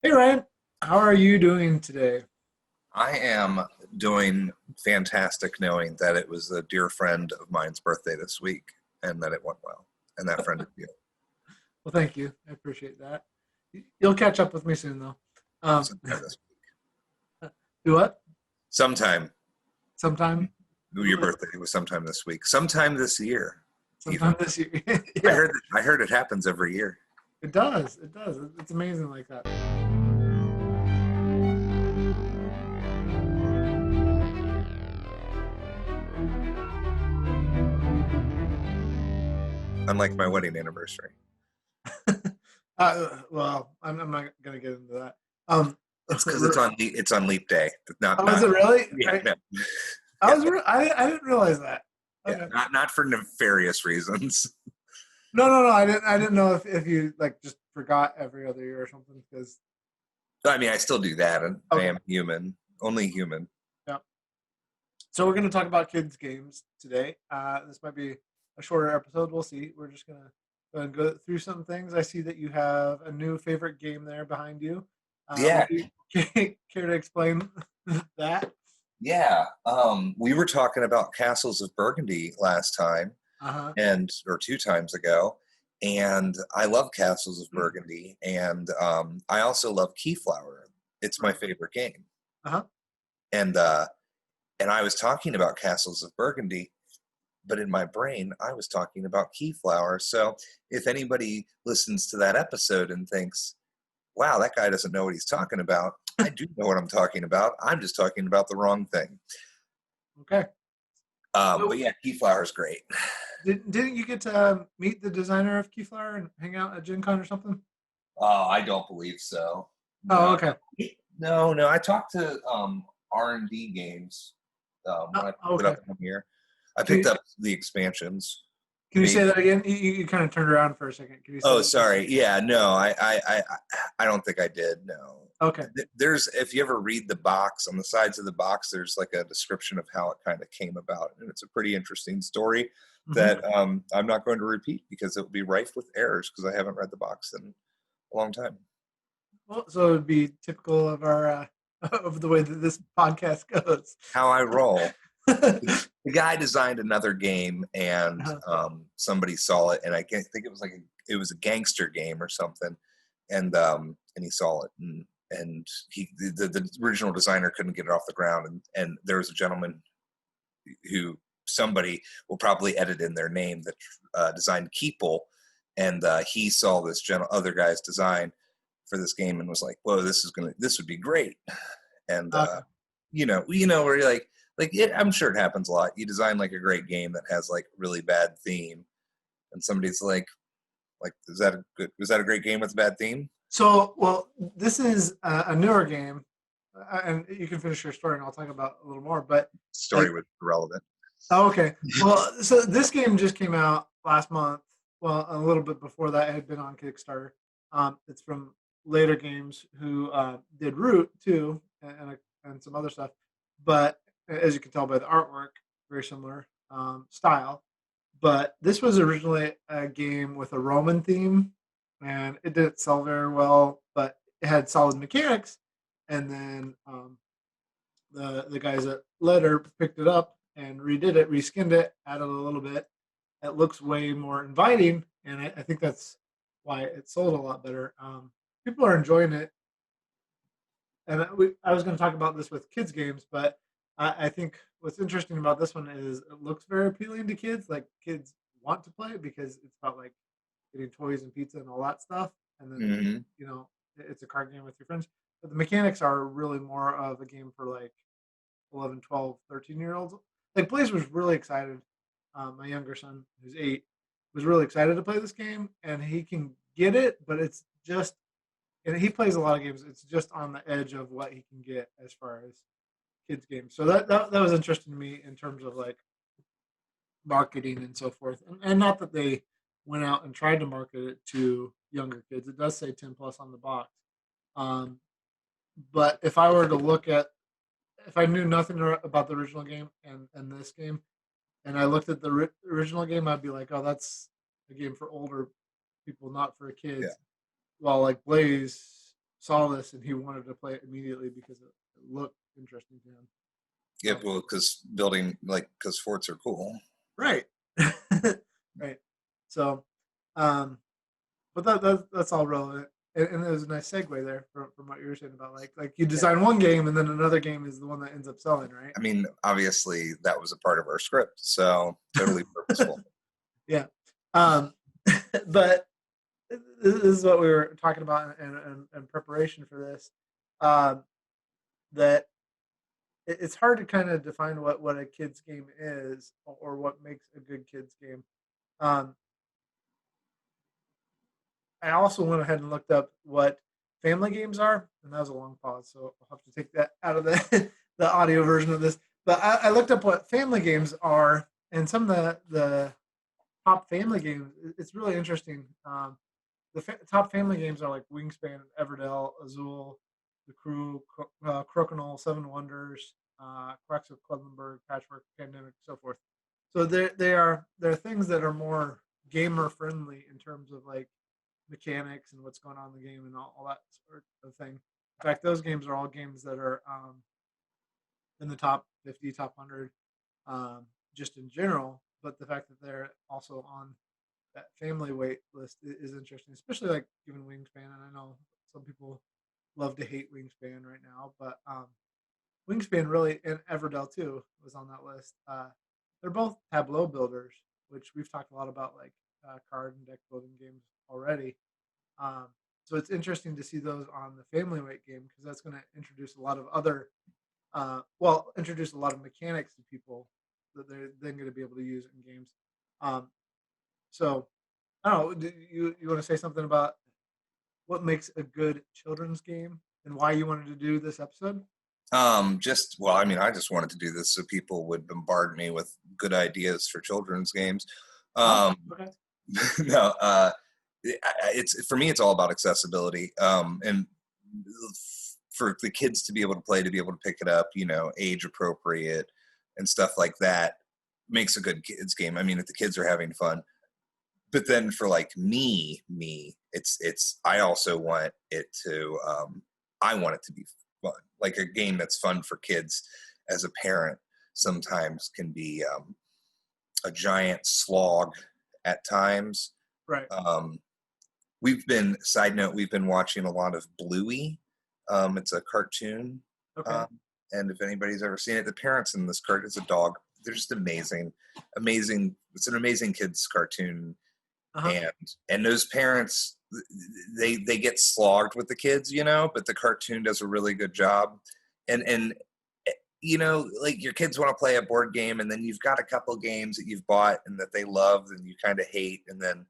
Hey Ryan, how are you doing today? I am doing fantastic knowing that it was a dear friend of mine's birthday this week and that it went well. And that friend is you. Well, thank you. I appreciate that. You'll catch up with me soon, though. Um, Sometime this do what? sometime Sometime? your birthday was sometime this week. Sometime this year, even. Sometime this year. I Yeah, heard I heard it happens every year. it does. It does. It's amazing like that. Unlike my wedding anniversary. Well, I'm not gonna get into that. Um, It's because it's on leap day. Not is not it really? yeah, no. I Yeah, was. I didn't realize that. yeah. Okay. Not for nefarious reasons. No. I didn't know if you like just forgot every other year or something. Because I mean I still do that and I okay. am human. Only human. Yeah. So we're going to talk about kids games today. This might be a shorter episode. We'll see. We're just going to go through some things. I see that you have a new favorite game there behind you. Would Yeah, you care to explain that? yeah. We were talking about Castles of Burgundy last time, Uh huh. and or two times ago, and I love Castles of Burgundy, and I also love Keyflower. It's my Right. favorite game, Uh huh. and uh, and I was talking about Castles of Burgundy, but in my brain, I was talking about Keyflower. So if anybody listens to that episode and thinks, "Wow, that guy doesn't know what he's talking about," I do know what I'm talking about. I'm just talking about the wrong thing. Okay. But So yeah, Keyflower is great. didn't you get to meet the designer of Keyflower and hang out at Gen Con or something? I don't believe so. Oh, No, okay. no. I talked to R&D games when I picked it Okay. up one year. I Can picked you up the expansions. can you say Maybe. that again? You kind of turned around for a second. Can you say Oh, that again? sorry. Yeah, no. I don't think I did. No. Okay. There's if you ever read the box on the sides of the box, there's like a description of how it kind of came about, and it's a pretty interesting story Hmm. that I'm not going to repeat because it will be rife with errors because I haven't read the box in a long time. Well, so it would be typical of our of the way that this podcast goes. How I roll. The guy designed another game, and Uh-huh. somebody saw it, and I can't think it was a gangster game or something, and he saw it, and the original designer couldn't get it off the ground, and there was a gentleman who somebody will probably edit in their name that designed Keeple, and he saw this other guy's design for this game and was like, "Whoa, this would be great," and Okay. where you're like I'm sure it happens a lot. You design like a great game that has like really bad theme, and somebody's like, was that a great game with a bad theme? So, well, this is a newer game, and you can finish your story, and I'll talk about a little more. But Story like, was irrelevant. oh, okay. Well, so this game just came out last month. Well, a little bit before that, it had been on Kickstarter. It's from Later Games, who did Root too, and some other stuff. But as you can tell by the artwork, very similar style. But this was originally a game with a Roman theme, and it didn't sell very well, but it had solid mechanics. And then the guys at Letter picked it up and redid it, reskinned it, added a little bit. It looks way more inviting, and I think that's why it sold a lot better. People are enjoying it, and I was going to talk about this with kids games, but I think what's interesting about this one is it looks very appealing to kids. Like kids want to play it because it's about like getting toys and pizza and all that stuff, and then Hmm. it's a card game with your friends. But the mechanics are really more of a game for like 11, 12, 13-year olds. Like Blaze was really excited. My younger son, who's 8, was really excited to play this game, and he can get it, but it's just, and he plays a lot of games. It's just on the edge of what he can get as far as kids games. So that was interesting to me in terms of like marketing and so forth. And not that they went out and tried to market it to younger kids. It does say 10 plus on the box. Um, but if I were to look at, if I knew nothing about the original game and this game, and I looked at the original game, I'd be like, oh, that's a game for older people, not for Yeah. kids. While like Blaze, saw this and he wanted to play it immediately because it looked interesting to him. Yeah, well, because forts are cool. Right. Right. So, but that's all relevant. And there's a nice segue there from what you were saying about like you design one game and then another game is the one that ends up selling, right? I mean, obviously that was a part of our script, so totally purposeful. Yeah. But this is what we were talking about in preparation for this. That it's hard to kind of define what a kid's game is or what makes a good kid's game. Um, I also went ahead and looked up what family games are, and that was a long pause, so I'll have to take that out of the the audio version of this. But I looked up what family games are, and some of the top family games. It's really interesting. Top family games are like Wingspan, Everdell, Azul, The Crew, Crokinole, Seven Wonders, Quacks of Cleveland, Patchwork, Pandemic, so forth. So there are things that are more gamer friendly in terms of like mechanics and what's going on in the game and all that sort of thing. In fact, those games are all games that are in the top 50, top 100, just in general. But the fact that they're also on that family weight list is interesting, especially like given Wingspan. And I know some people love to hate Wingspan right now, but Wingspan really and Everdell too was on that list. They're both tableau builders, which we've talked a lot about, like card and deck building games already. Um, so it's interesting to see those on the family weight game because that's going to introduce a lot of other, introduce a lot of mechanics to people that they're then going to be able to use in games. So I don't know. Do you want to say something about what makes a good children's game and why you wanted to do this episode? I just wanted to do this so people would bombard me with good ideas for children's games. Okay. No, it's for me. It's all about accessibility, and for the kids to be able to play, to be able to pick it up, age appropriate and stuff like that makes a good kids game. I mean, if the kids are having fun. But then for like me, it's I also want it to I want it to be fun. Like a game that's fun for kids as a parent sometimes can be a giant slog at times. Right. We've been watching a lot of Bluey. It's a cartoon. Okay. And if anybody's ever seen it, the parents in this cartoon, it's a dog. They're just amazing. It's an amazing kids cartoon. Uh-huh. And those parents, they get slogged with the kids, but the cartoon does a really good job. And like your kids want to play a board game, and then you've got a couple games that you've bought and that they love and you kind of hate, and then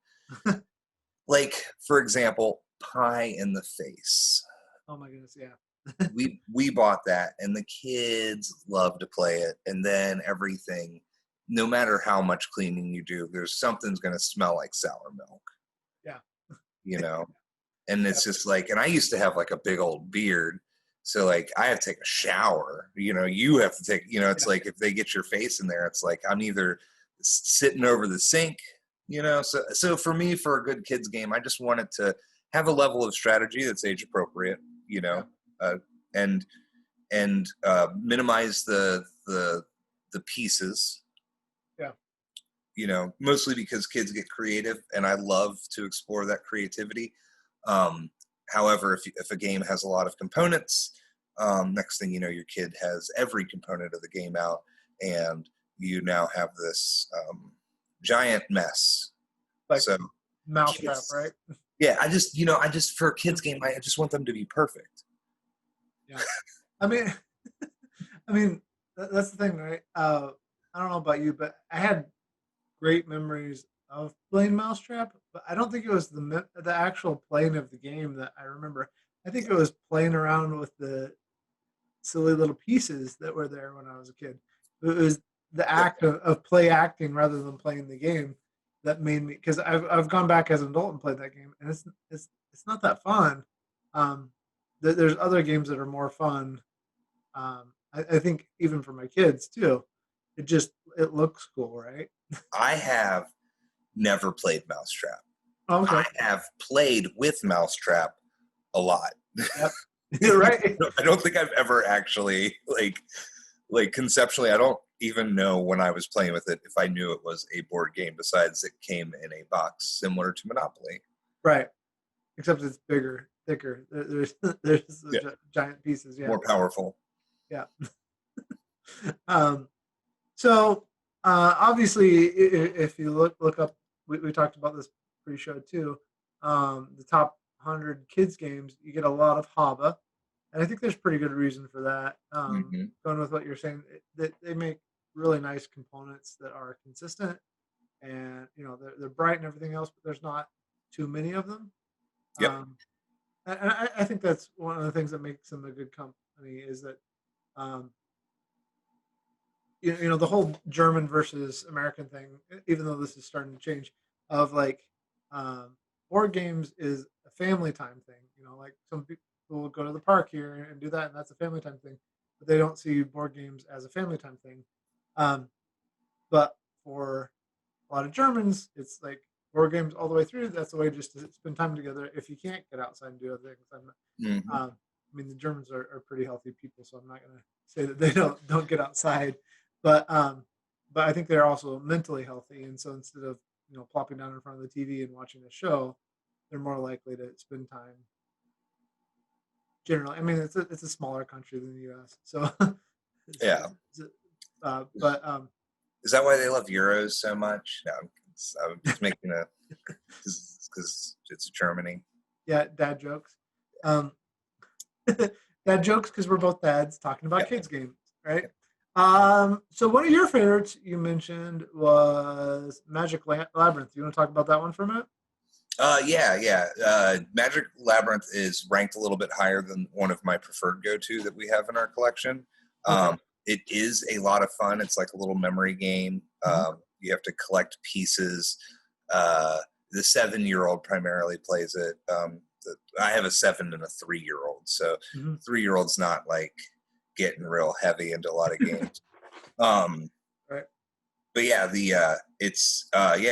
like, for example, Pie in the Face. Oh my goodness, yeah. we bought that, and the kids love to play it, and then everything, no matter how much cleaning you do, something's going to smell like sour milk. Yeah. And it's just like, and I used to have like a big old beard, so like I have to take a shower, you have to take, it's like if they get your face in there, it's like I'm either sitting over the sink, so for me, for a good kids game, I just want it to have a level of strategy that's age appropriate, and minimize the pieces. Mostly because kids get creative, and I love to explore that creativity. However, if a game has a lot of components, next thing you know, your kid has every component of the game out, and you now have this giant mess. Like so Mousetrap, right? Yeah, I just for a kids game, I just want them to be perfect. Yeah, I mean, that's the thing, right? I don't know about you, but I had great memories of playing Mousetrap, but I don't think it was the actual playing of the game that I remember. I think it was playing around with the silly little pieces that were there when I was a kid. It was the act of play acting rather than playing the game that made me, because I've gone back as an adult and played that game, and it's not that fun. There's other games that are more fun. I think even for my kids too. It looks cool, right? I have never played Mousetrap. Okay. I have played with Mousetrap a lot. Yep. You're right. I don't think I've ever actually like conceptually. I don't even know when I was playing with it if I knew it was a board game. Besides, it came in a box similar to Monopoly. Right. Except it's bigger, thicker. There's Yeah, giant pieces. Yeah. more powerful. Yeah. um, so obviously, if you look up, we talked about this pre-show too. The top 100 kids games, you get a lot of Haba, and I think there's pretty good reason for that. Hmm. Going with what you're saying, that they make really nice components that are consistent, and they're bright and everything else, but there's not too many of them. Yep. Um, and I think that's one of the things that makes them a good company is that um, the whole German versus American thing, even though this is starting to change, of like um, board games is a family time thing. Like some people will go to the park here and do that, and that's a family time thing, but they don't see board games as a family time thing. Um, but for a lot of Germans, it's like board games all the way through. That's the way just to spend time together. If you can't get outside and do other things, Hmm. I mean, the Germans are pretty healthy people, so I'm not going to say that they don't get outside, but I think they're also mentally healthy, and so instead of plopping down in front of the TV and watching a show, they're more likely to spend time. Generally, I mean, it's a smaller country than the U.S., so Yeah. but Is that why they love Euros so much? No, I'm just making a because it's Germany. yeah, dad jokes. Um, dad jokes because we're both dads talking about Yep. kids games, right? So one of your favorites you mentioned was Magic Labyrinth. You want to talk about that one for a minute? Yeah. Magic Labyrinth is ranked a little bit higher than one of my preferred go-to that we have in our collection. Okay. It is a lot of fun. It's like a little memory game. Mhm. You have to collect pieces. The 7-year-old primarily plays it. I have a 7 and a 3-year-old, so Mhm. 3-year-old's not like getting real heavy into a lot of games. Um, Right. but yeah,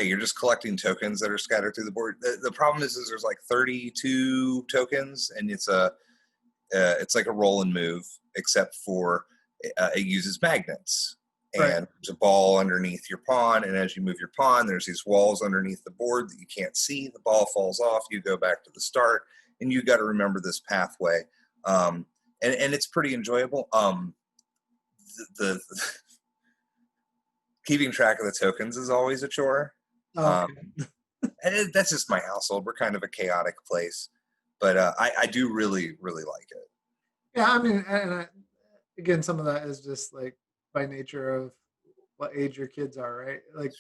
you're just collecting tokens that are scattered through the board. The problem is there's like 32 tokens, and it's like a roll and move, except for it uses magnets. Right. And there's a ball underneath your pawn, and as you move your pawn, there's these walls underneath the board that you can't see. The ball falls off. You go back to the start, and you got to remember this pathway. And it's pretty enjoyable. The keeping track of the tokens is always a chore. Oh, Um, okay. that's just my household. We're kind of a chaotic place, but I do really, really like it. Yeah, I mean, again, some of that is just like by nature of what age your kids are, right? Like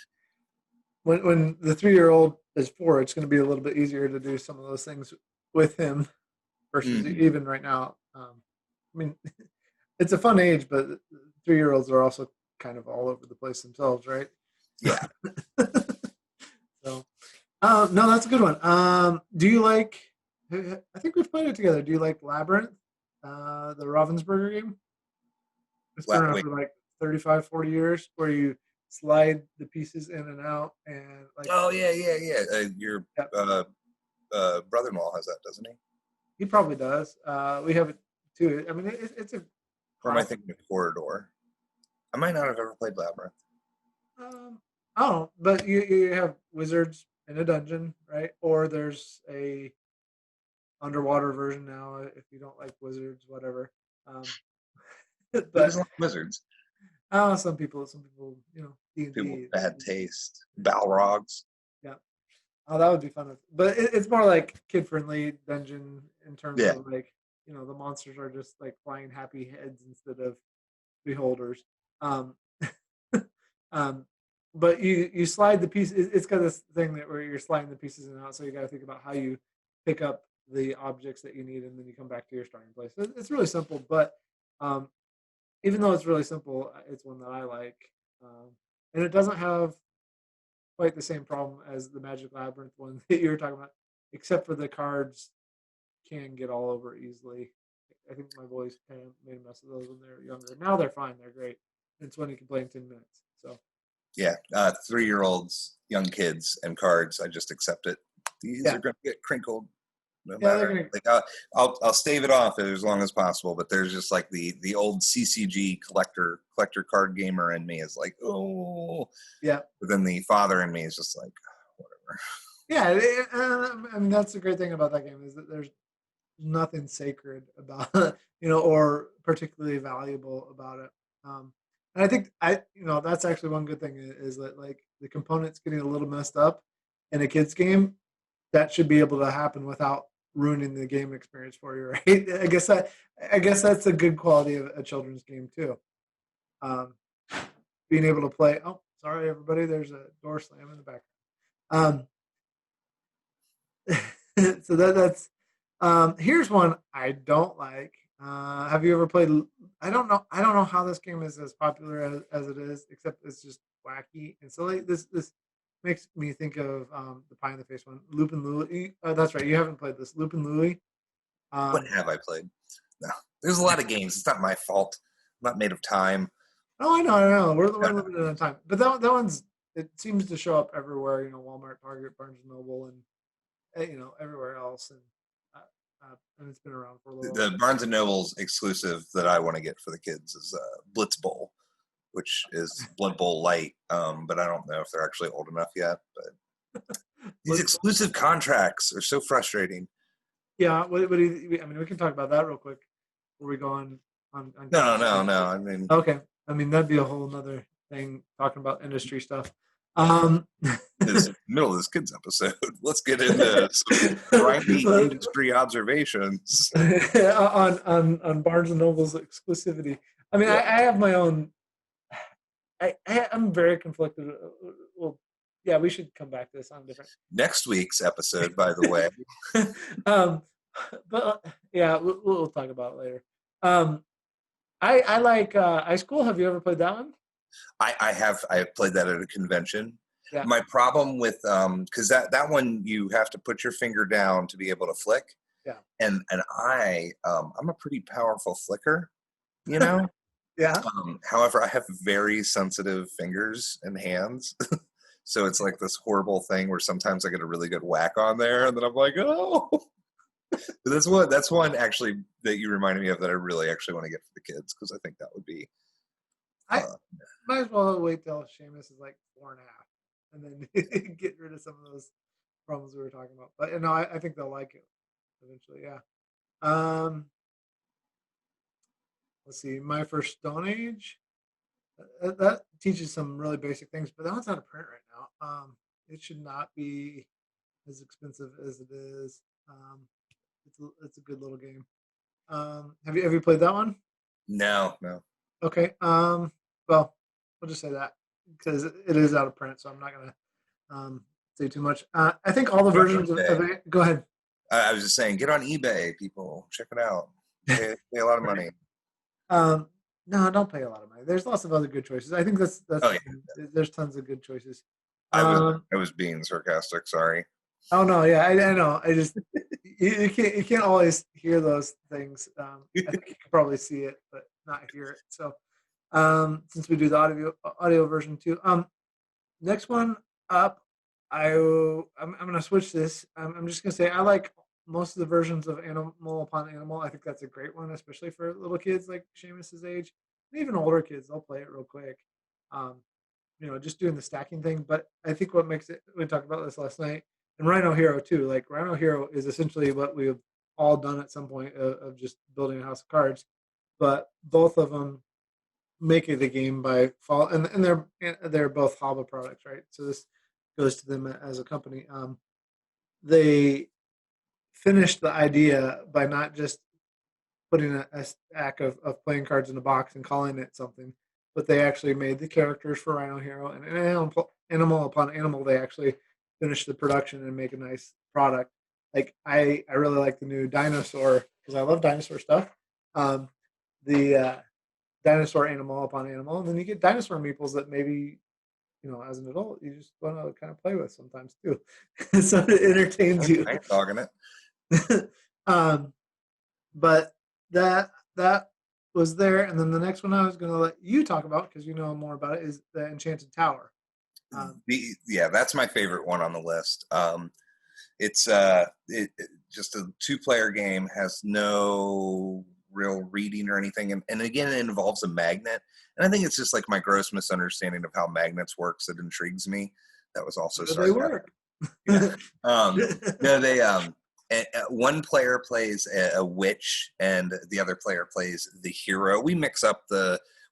when the 3-year-old is 4, it's going to be a little bit easier to do some of those things with him versus Mm-hmm. even right now. I mean, it's a fun age, but 3-year-olds are also kind of all over the place themselves, right? Yeah. So, no, that's a good one. Do you like? I think we've played it together. Do you like Labyrinth, the Ravensburger game? It's been around Wait. for like 35, 40 years, where you slide the pieces in and out, and like, Oh yeah. Your yeah, uh, brother-in-law has that, doesn't he? he probably does. We have it too. I mean, it's a Or am I classic. thinking of Corridor? I might not have ever played Labyrinth. Um, I don't know, but you have wizards in a dungeon, right? Or there's a underwater version now if you don't like wizards, whatever. Um, Who but doesn't like wizards? some people, D and People D. with bad taste. Balrogs. Yeah. Oh, that would be fun. But it's more like kid friendly dungeon in terms Yeah. of like the monsters are just like flying happy heads instead of beholders. Um, um, but you slide the piece. It's got this thing that where you're sliding the pieces in and out, so you got to think about how you pick up the objects that you need, and then you come back to your starting place. It's really simple, but um, even though it's really simple, it's one that I like, and it doesn't have quite the same problem as the Magic Labyrinth one that you were talking about, except for the cards can get all over easily. I think my boys kind of made a mess of those when they were younger. Now they're fine; they're great. It's when you can play in 10 minutes. So Yeah. 3-year-olds, young kids, and cards. I just accept it. These yeah, are going to get crinkled. no Yeah, they're matter. gonna. Like I'll stave it off as long as possible. But there's just like the old CCG collector card gamer in me is like, oh. Yeah. But then the father in me is just like, whatever. Yeah, I mean that's the great thing about that game is that there's nothing sacred about or particularly valuable about it. And I think that's actually one good thing is that like the components getting a little messed up in a kid's game that should be able to happen without ruining the game experience for you, right? I guess that's a good quality of a children's game too. Um, Being able to play. Oh, sorry everybody, there's a door slam in the background. So that's here's one I don't like. Have you ever played? I don't know. I don't know how this game is as popular as it is, except it's just wacky and silly. This makes me think of the pie in the face one, Loopin Louie. That's right. You haven't played this, Loopin Louie. What have I played? No, there's a lot of games. It's not my fault. I'm not made of time. Oh, I know. We're limited on time, but that one's it seems to show up everywhere. Walmart, Target, Barnes and Noble, and everywhere else, and it's been around for a little while. The Barnes and Noble's exclusive that I want to get for the kids is Blitz Bowl, which is Blood Bowl light. But I don't know if they're actually old enough yet. But these exclusive contracts are so frustrating. Yeah, what do you, I mean, we can talk about that real quick before we go on. No. I mean, okay. I mean, that'd be a whole nother thing talking about industry stuff. this middle of this kids episode, let's get into some grindy industry observations on Barnes and Noble's exclusivity. I mean, yeah. I have my own. I'm very conflicted. Well, yeah, we should come back to this on different next week's episode, by the way. But yeah, we'll talk about it later. I like Ice School. Have you ever played that one? I have played that at a convention. Yeah. My problem with because that one you have to put your finger down to be able to flick. Yeah. And I'm a pretty powerful flicker, you know. Yeah. However, I have very sensitive fingers and hands. So it's like this horrible thing where sometimes I get a really good whack on there, and then I'm like, oh. But that's one actually that you reminded me of that I really actually want to get for the kids because I think that would be. I might as well wait till Seamus is like 4.5, and then get rid of some of those problems we were talking about. But I think they'll like it eventually. Yeah. Let's see. My First Stone Age. That teaches some really basic things, but that one's out of print right now. It should not be as expensive as it is. It's a good little game. Have you played that one? No. Okay. Well, I'll just say that because it is out of print, so I'm not gonna say too much. I think all the versions of it. Go ahead. I was just saying, get on eBay, people. Check it out. Pay a lot of money. No, don't pay a lot of money. There's lots of other good choices. I think that's there's tons of good choices. I was being sarcastic. Sorry. Oh no, yeah, I know. I just you can't always hear those things. I think you can probably see it, but not hear it. So since we do the audio version too. Next one up, I'm gonna switch this. I'm just gonna say I like most of the versions of Animal Upon Animal. I think that's a great one, especially for little kids like Seamus's age, and even older kids. They'll play it real quick. Just doing the stacking thing. But I think what makes it, we talked about this last night, and Rhino Hero too. Like Rhino Hero is essentially what we've all done at some point of just building a house of cards. But both of them make it a game by fall, and they're both Haba products, right? So this goes to them as a company. They finished the idea by not just putting a stack of playing cards in a box and calling it something, but they actually made the characters for Rhino Hero and Animal Upon Animal. They actually finished the production and make a nice product. Like I really like the new dinosaur because I love dinosaur stuff. The dinosaur Animal Upon Animal, and then you get dinosaur meeples that maybe as an adult you just want to kind of play with sometimes too. So it entertains you. I'm dogging it. But that was there, and then the next one I was going to let you talk about because you know more about it is the Enchanted Tower. That's my favorite one on the list. It's just a 2-player game, has no real reading or anything, and again, it involves a magnet, and I think it's just like my gross misunderstanding of how magnets works that intrigues me. That was also How do they sarcastic. work? Yeah. No, they one player plays a witch and the other player plays the hero. We mix up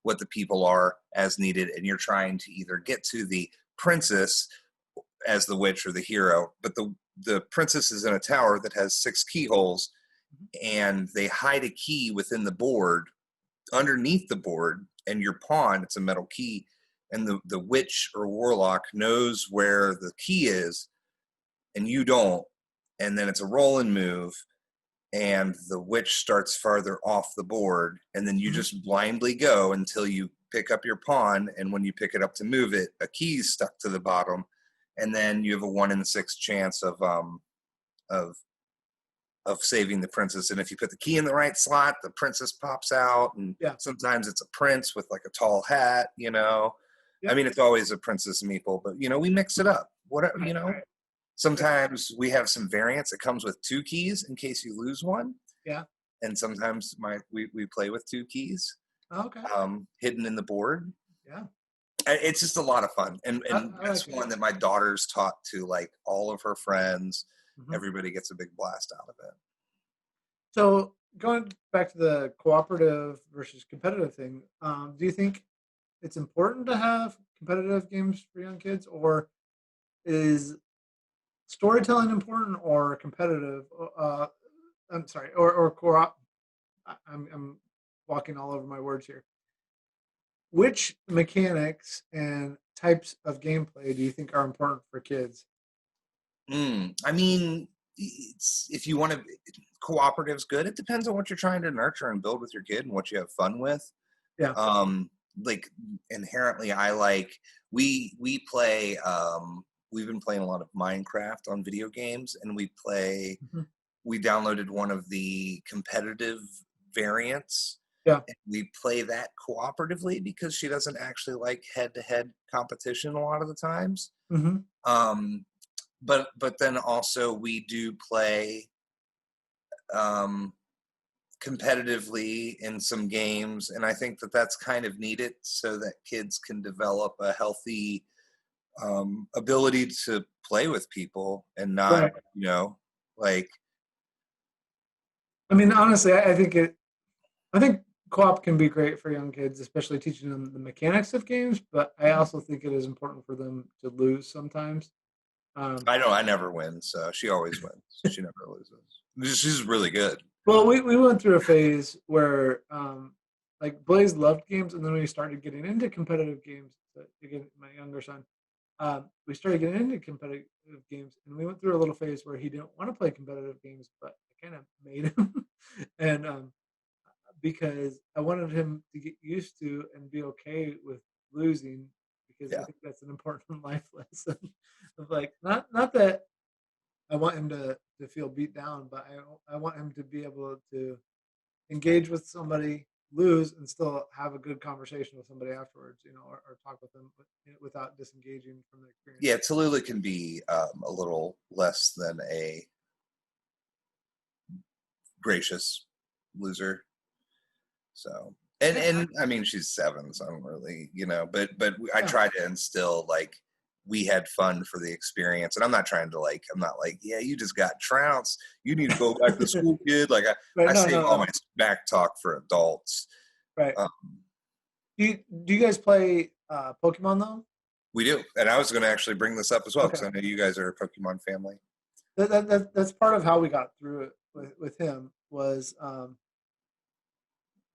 what the people are as needed, and you're trying to either get to the princess as the witch or the hero, but the princess is in a tower that has 6 keyholes, and they hide a key within the board, underneath the board, and your pawn, it's a metal key, and the witch or warlock knows where the key is, and you don't, and then it's a roll and move, and the witch starts farther off the board, and then you just blindly go until you pick up your pawn, and when you pick it up to move it, a key's stuck to the bottom, and then you have a 1 in 6 chance of saving the princess. And if you put the key in the right slot, the princess pops out, and Yeah. sometimes it's a prince with like a tall hat, you know. Yep. I mean, it's always a princess meeple, but you know, we mix it up. Whatever, you know. Right. Sometimes we have some variants. It comes with 2 keys in case you lose one. Yeah. And sometimes we play with 2 keys, Okay. hidden in the board. Yeah. It's just a lot of fun, and I that's like one that my daughter's taught to like all of her friends. Mhm. Everybody gets a big blast out of it. So going back to the cooperative versus competitive thing, do you think it's important to have competitive games for young kids, or is storytelling important, or competitive? I'm sorry, or co-op. I'm walking all over my words here. Which mechanics and types of gameplay do you think are important for kids? I mean, if you want to, cooperative's good. It depends on what you're trying to nurture and build with your kid and what you have fun with. Yeah. Like inherently, I like we play. We've been playing a lot of Minecraft on video games, and we play. Mhm. We downloaded one of the competitive variants. Yeah. And we play that cooperatively because she doesn't actually like head-to-head competition a lot of the times. Mm-hmm. But then also we do play competitively in some games, and I think that that's kind of needed so that kids can develop a healthy ability to play with people and not, Right. you know, like. I mean, honestly, I think co-op can be great for young kids, especially teaching them the mechanics of games. But I also think it is important for them to lose sometimes. I know I never win, so she always wins. She never loses. She's really good. Well, we went through a phase where like Blaze loved games, and then we started getting into competitive games. So again, my younger son, we started getting into competitive games, and we went through a little phase where he didn't want to play competitive games, but I kind of made him, and because I wanted him to get used to and be okay with losing, because I Yeah. think that's an important life lesson of like not that I want him to feel beat down, but I want him to be able to engage with somebody, lose, and still have a good conversation with somebody afterwards, or talk with them without disengaging from the experience. Yeah, Tallulah can be a little less than a gracious loser. So, and I mean, she's 7, so I don't really, but I Yeah. try to instill like we had fun for the experience, and I'm not like, yeah, you just got trounced. You need to go back to school, kid. Like Right, I no, save no, all no. my back talk for adults. Right. Do you guys play Pokemon though? We do, and I was going to actually bring this up as well because Okay. I know you guys are a Pokemon family. That's part of how we got through it with him was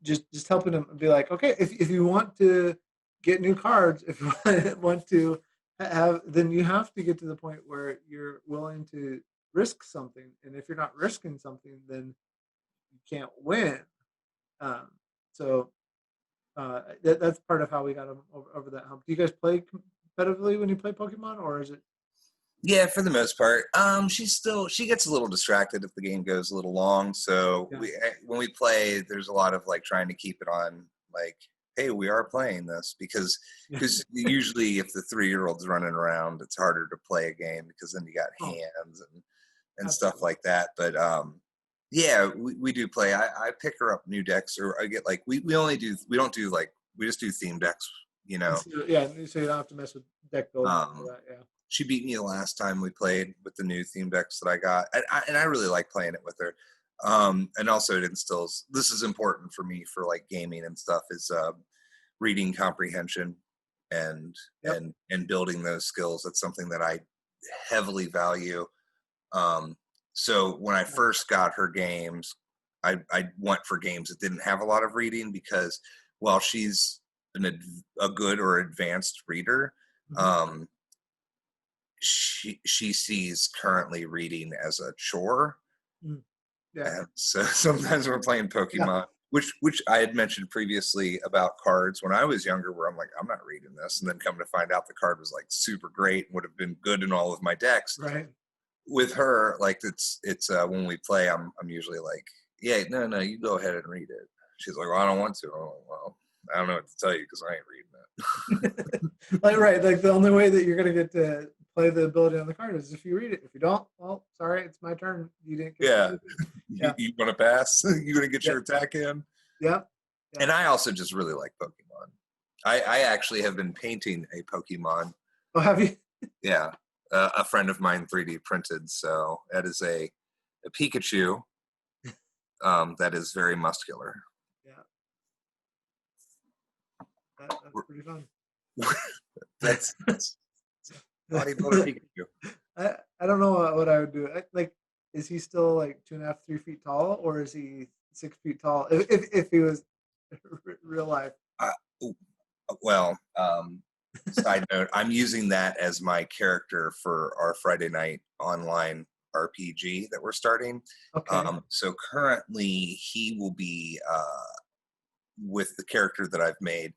just helping him be like, okay, if you want to get new cards, if you want to have, then you have to get to the point where you're willing to risk something, and if you're not risking something, then you can't win. Um, so that's part of how we got him over that hump. Do you guys play competitively when you play Pokemon, or is it? Yeah, for the most part. She gets a little distracted if the game goes a little long. So Yeah. when we play, there's a lot of like trying to keep it on like, hey, we are playing this because usually if the 3-year-old's running around, it's harder to play a game because then you got Oh, hands and stuff Absolutely. like that. But yeah, we do play. I pick her up new decks, or I get like we only do we don't do like we just do theme decks, you know. So, yeah, so you don't have to mess with deck building for Um, that. Yeah. she beat me the last time we played with the new theme decks that I got, and I really like playing it with her. And also it instills, this is important for me for like gaming and stuff, is reading comprehension and Yep. and building those skills. That's something that I heavily value. Um, so when I first got her games, I went for games that didn't have a lot of reading, because while she's a good or advanced reader, Mhm. um, she sees currently reading as a chore. Mm. Yeah. And so sometimes we're playing Yeah. Pokemon, which I had mentioned previously about cards when I was younger, where I'm like, I'm not reading this, and then come to find out the card was like super great and would have been good in all of my decks. Right. With her, like it's when we play, I'm usually like, yeah, no, you go ahead and read it. She's like, well, I don't want to. I'm like, well, I don't know what to tell you because I ain't reading it. Like, right. Like the only way that you're gonna get to play the ability on the card is if you read it. If you don't, well, sorry, it's my turn. You didn't get to Yeah, do it. Yeah. you want to pass? You gonna get Yeah. your attack in? Yeah. Yeah. And I also just really like Pokemon. I actually have been painting a Pokemon. Oh, have you? Yeah, a friend of mine 3D printed. So that is a Pikachu that is very muscular. Yeah. That's pretty fun. That's bodybuilder Pikachu. I don't know what I would do. Like, is he still like 2.5, 3 feet tall, or is he 6 feet tall? If he was real life. Uh, well, side note, I'm using that as my character for our Friday night online RPG that we're starting. Okay. So currently, he will be with the character that I've made,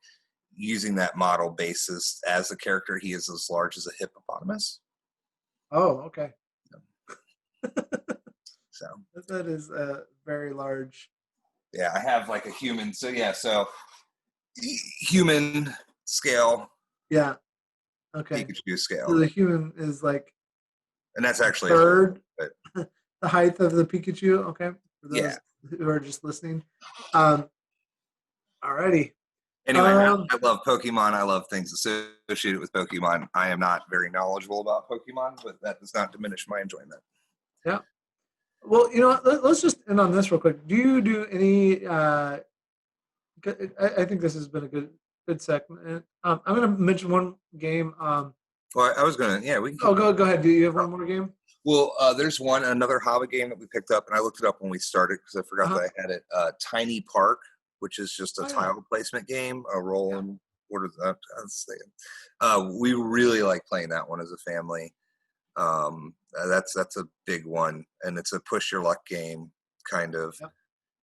using that model basis as a character. He is as large as a hippopotamus. Oh, okay. So That is a very large. yeah, I have like a human. So yeah, so human scale, Yeah. Okay. Pikachu So scale, the human is like and that's a actually a whole. third But the height of the Pikachu. Okay. For yeah. those who are just listening. Um. Alrighty. Anyway, I love Pokemon. I love things associated with Pokemon. I am not very knowledgeable about Pokemon, but that does not diminish my enjoyment. Yeah. Well, let's just end on this real quick. Do you do any? I think this has been a good segment. I'm going to mention one game. Well, I was gonna, yeah, we can Oh, keep going. go ahead. Do you have one more game? Well, there's another Haba game that we picked up, and I looked it up when we started because I forgot Uh-huh. that I had it. Tiny Park, which is just a Oh, yeah. tile placement game, a roll and what is that? We really like playing that one as a family. That's a big one, and it's a push your luck game kind of. Yep.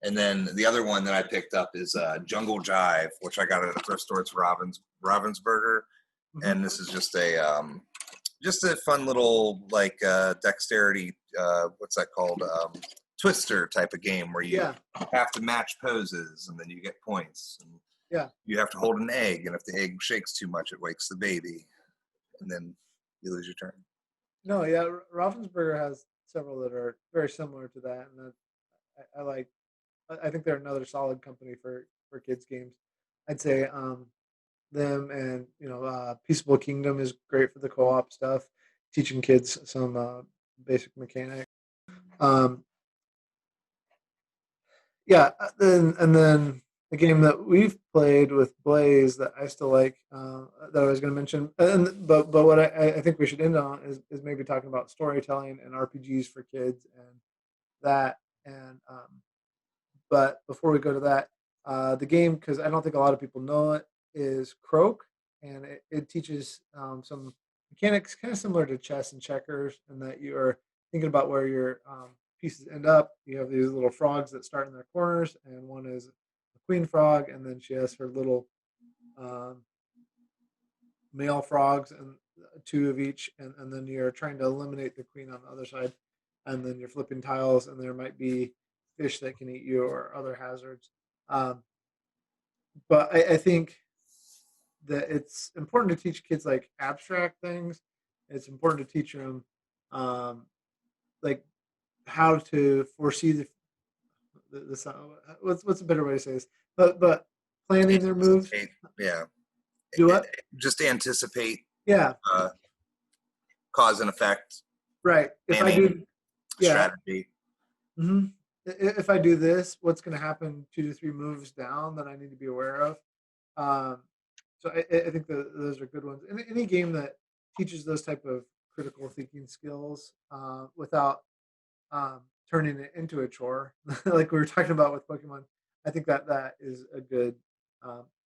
And then the other one that I picked up is Jungle Jive, which I got at a thrift store. It's Ravensburger, Mhm. and this is just a fun little like dexterity. What's that called? Twister type of game where you Yeah. have to match poses, and then you get points. And Yeah. you have to hold an egg, and if the egg shakes too much, it wakes the baby, and then you lose your turn. No, yeah. Ravensburger has several that are very similar to that, and that I like. I think they're another solid company for kids games. I'd say them, and Peaceable Kingdom is great for the co-op stuff, teaching kids some basic mechanics. Um, yeah, then the game that we've played with Blaze that I still like, that I was going to mention, but what I think we should end on is maybe talking about storytelling and RPGs for kids and that. And but before we go to that, the game, because I don't think a lot of people know it, is Croak, and it teaches some mechanics kind of similar to chess and checkers, in that you are thinking about where your pieces end up. You have these little frogs that start in their corners, and one is a queen frog, and then she has her little um, male frogs, and two of each, and then you're trying to eliminate the queen on the other side, and then you're flipping tiles, and there might be fish that can eat you or other hazards. Um, but I think that it's important to teach kids like abstract things. It's important to teach them um, like how to foresee what's a better way to say this? But planning their moves. Anticipate, yeah. Do what? Just anticipate Yeah, uh, cause and effect, right. If I planning, do, yeah. strategy. hmm If I do this, what's going to happen 2 to 3 moves down that I need to be aware of? Um, so I think those are good ones. Any game that teaches those type of critical thinking skills without turning it into a chore, like we were talking about with Pokemon, I think that is a good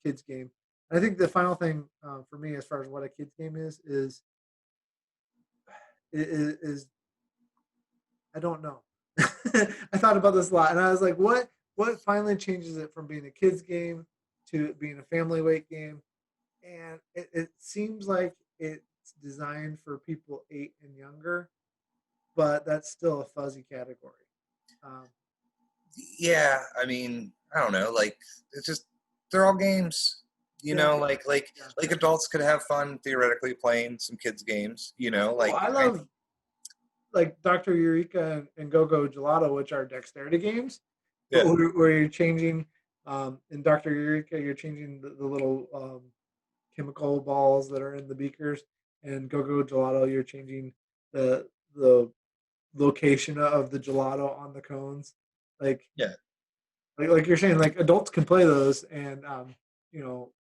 kids game. And I think the final thing for me, as far as what a kids game is I don't know. I thought about this a lot, and I was like, what finally changes it from being a kids game to being a family weight game? And it seems like it's designed for people 8 and younger, but that's still a fuzzy category. Um, Yeah, I mean, I don't know. Like, it's just they're all games. You yeah, know, yeah. like adults could have fun theoretically playing some kids games. You know, Oh, I love like Dr. Eureka and Go Go Gelato, which are dexterity games, but yeah, where you're changing in Dr. Eureka, you're changing the little chemical balls that are in the beakers, and Go Go Gelato, you're changing the location of the gelato on the cones. Like yeah, like you're saying, like adults can play those, and you know,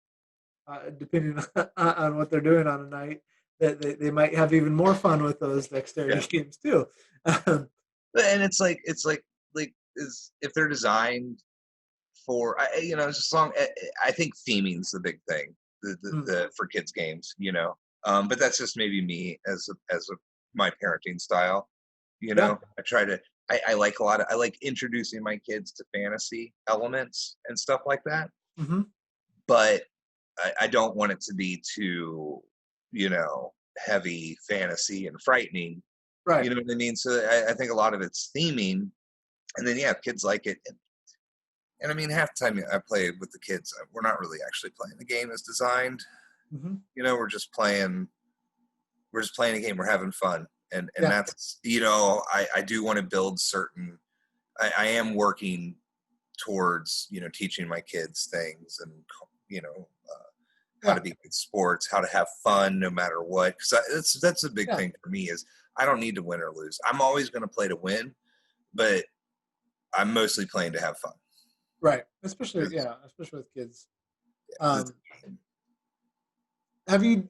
depending on what they're doing on a night, that they might have even more fun with those yeah. dexterity games too. Um, And it's like is if they're designed for you know, as long I think theming's the big thing mm, the for kids games. You know, but that's just maybe me my parenting style. You yeah. know, I try to. I like I like introducing my kids to fantasy elements and stuff like that, hmm but I don't want it to be too, you know, heavy fantasy and frightening. Right. You know what I mean? So I think a lot of it's theming, and then yeah, if kids like it, and I mean, half the time I play with the kids, we're not really actually playing the game as designed. hmm You know, we're just playing a game, we're having fun, and Yeah. that's you know, I do want to build certain. I am working towards you know teaching my kids things and you know how Yeah. to be good sports, how to have fun no matter what. Because that's a big Yeah. thing for me is I don't need to win or lose. I'm always going to play to win, but I'm mostly playing to have fun. Right. Especially It's, yeah, especially with kids. it's, Um, have you?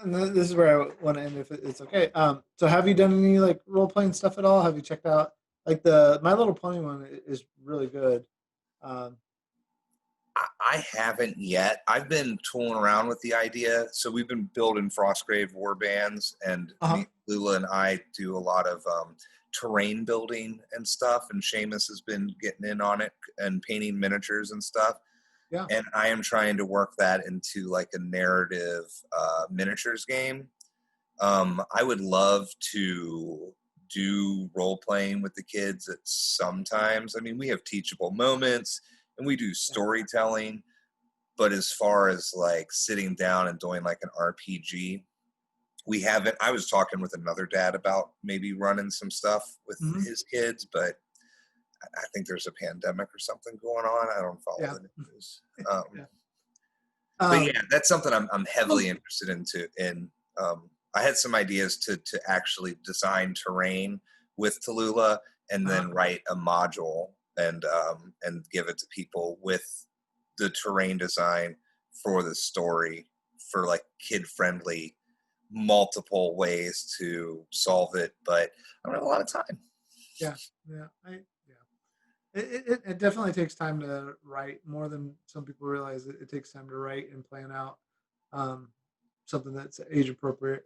And this is where I want to end, if it's okay. So have you done any like role playing stuff at all? Have you checked out like the My Little Pony one is really good. Um, I haven't yet. I've been tooling around with the idea. So we've been building Frostgrave war bands, and uh-huh. Lula and I do a lot of terrain building and stuff. And Seamus has been getting in on it and painting miniatures and stuff. Yeah. And I am trying to work that into like a narrative miniatures game. I would love to do role playing with the kids at sometimes. I mean, we have teachable moments and we do Yeah. storytelling, but as far as like sitting down and doing like an RPG, we haven't. I was talking with another dad about maybe running some stuff with hmm his kids, but I think there's a pandemic or something going on. I don't follow Yeah. the news. Um, Yeah. but yeah, Um, that's something I'm heavily well, interested into. In I had some ideas to actually design terrain with Tallulah and uh, then write a module and give it to people with the terrain design for the story for like kid friendly multiple ways to solve it. But I don't have a lot of time. yeah. Yeah. Yeah. It definitely takes time to write more than some people realize. It takes time to write and plan out um, something that's age appropriate.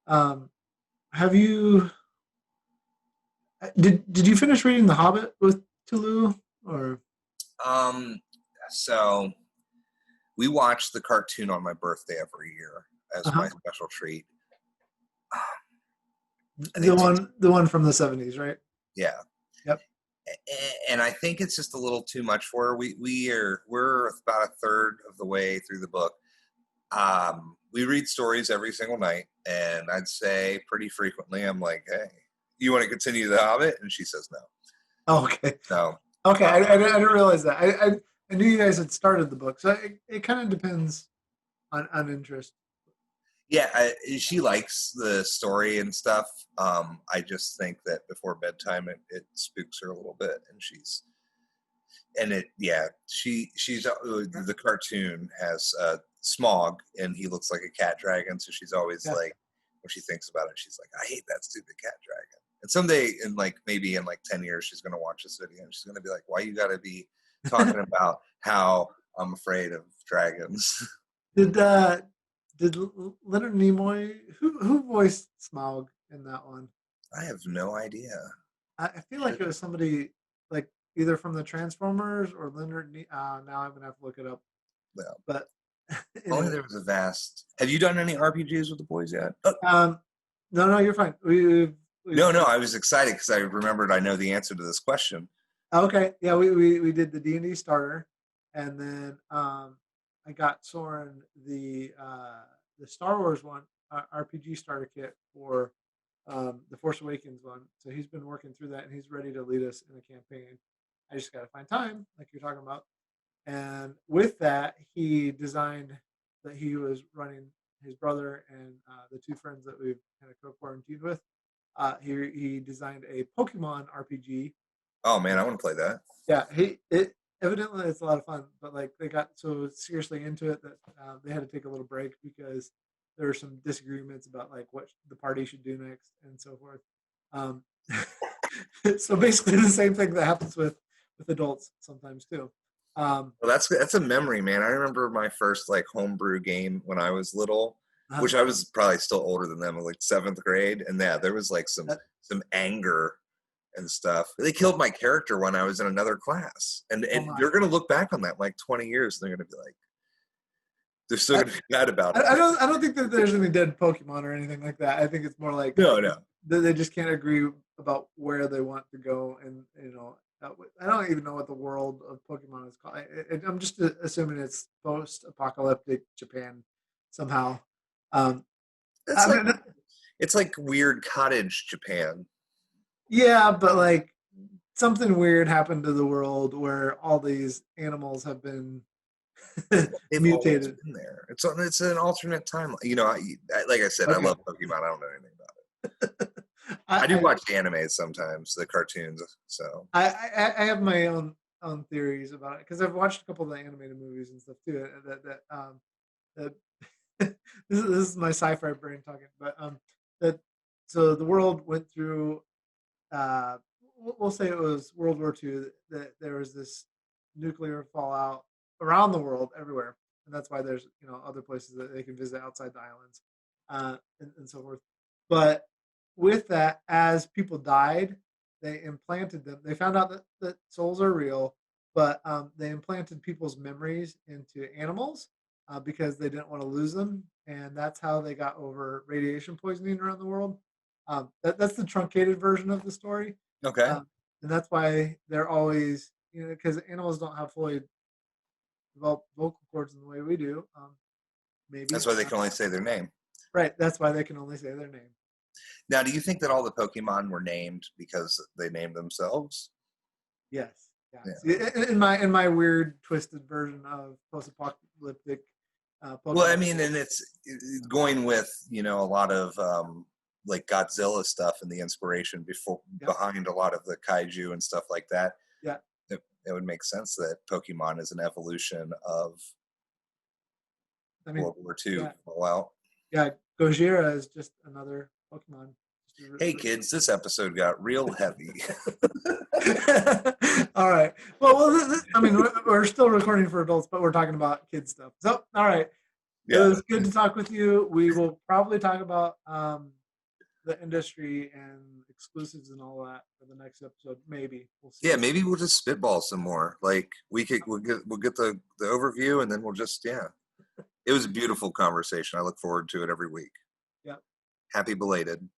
Um, have you did you finish reading The Hobbit with Toulouse or Um, so we watch the cartoon on my birthday every year as my uh-huh. special treat. And the it takes, one from the 70s, right? yeah. Yep. And I think it's just a little too much for her. We're about a third of the way through the book. We read stories every single night, and I'd say pretty frequently, I'm like, hey, you want to continue The Hobbit? And she says no. Oh, okay. So Okay, I didn't realize that. I knew you guys had started the book, so it kind of depends on interest. yeah, she likes the story and stuff. I just think that before bedtime, it spooks her a little bit, and she's the cartoon has Smog, and he looks like a cat dragon. So she's always like, when she thinks about it, she's like, I hate that stupid cat dragon. And someday, maybe in 10 years, she's gonna watch this video, and she's gonna be like, why you gotta be talking about how I'm afraid of dragons? Did Leonard Nimoy who voiced Smaug in that one? I have no idea. I feel like it was somebody like either from the Transformers or now I'm gonna have to look it up. Well, but only there was a vast. Have you done any RPGs with the boys yet? No, you're fine. No, I was excited because I remembered I know the answer to this question. Okay, yeah, we did the D&D starter, and then I got Soren the Star Wars one RPG starter kit for the Force Awakens one. So he's been working through that, and he's ready to lead us in a campaign. I just got to find time, like you're talking about. And with that, he designed that he was running his brother and the two friends that we've kind of co-quarantined with. He designed a Pokemon RPG. Oh man, I want to play that. Yeah, evidently it's a lot of fun, but like they got so seriously into it that they had to take a little break because there were some disagreements about like what the party should do next and so forth. So basically the same thing that happens with adults sometimes too. Well, that's a memory, man. I remember my first homebrew game when I was little, which I was probably still older than them, like 7th grade, and yeah, there was some anger and stuff. They killed my character when I was in another class, and they're gonna look back on that in 20 years, and they're gonna be like, they're still gonna be mad about it. I don't think that there's any dead Pokemon or anything like that. I think it's more like no, they just can't agree about where they want to go, and I don't even know what the world of Pokemon is called. I'm just assuming it's post-apocalyptic Japan somehow. It's like weird cottage Japan. Yeah, but something weird happened to the world where all these animals have been mutated. Been there. It's an alternate timeline. Like I said, okay. I love Pokemon. I don't know anything about it. I do watch the animes sometimes, the cartoons. So I have my own theories about it because I've watched a couple of the animated movies and stuff too. That this is my sci-fi brain talking, but so the world went through. We'll say it was World War II. That there was this nuclear fallout around the world, everywhere, and that's why there's other places that they can visit outside the islands, and so forth. But with that, as people died, they implanted them. They found out that souls are real, but they implanted people's memories into animals because they didn't want to lose them, and that's how they got over radiation poisoning around the world. That's the truncated version of the story. Okay. And that's why they're always, because animals don't have fully developed vocal cords in the way we do. Maybe that's why they can only say their name. Right. That's why they can only say their name. Now, do you think that all the Pokemon were named because they named themselves? Yes. Yeah. In my weird twisted version of post-apocalyptic Pokemon. Well, I mean, and it's going with a lot of Godzilla stuff and the inspiration behind a lot of the kaiju and stuff like that. Yeah. It would make sense that Pokemon is an evolution of World War II fallout. Yeah, Gojira is just another Pokemon. Hey kids, this episode got real heavy. All right. Well, I mean, we're still recording for adults, but we're talking about kids stuff. So, all right. Yeah. It was good to talk with you. We will probably talk about the industry and exclusives and all that for the next episode. Maybe we'll see. Yeah, maybe we'll just spitball some more. We'll get the overview, and then we'll just It was a beautiful conversation. I look forward to it every week. Yeah. Happy belated.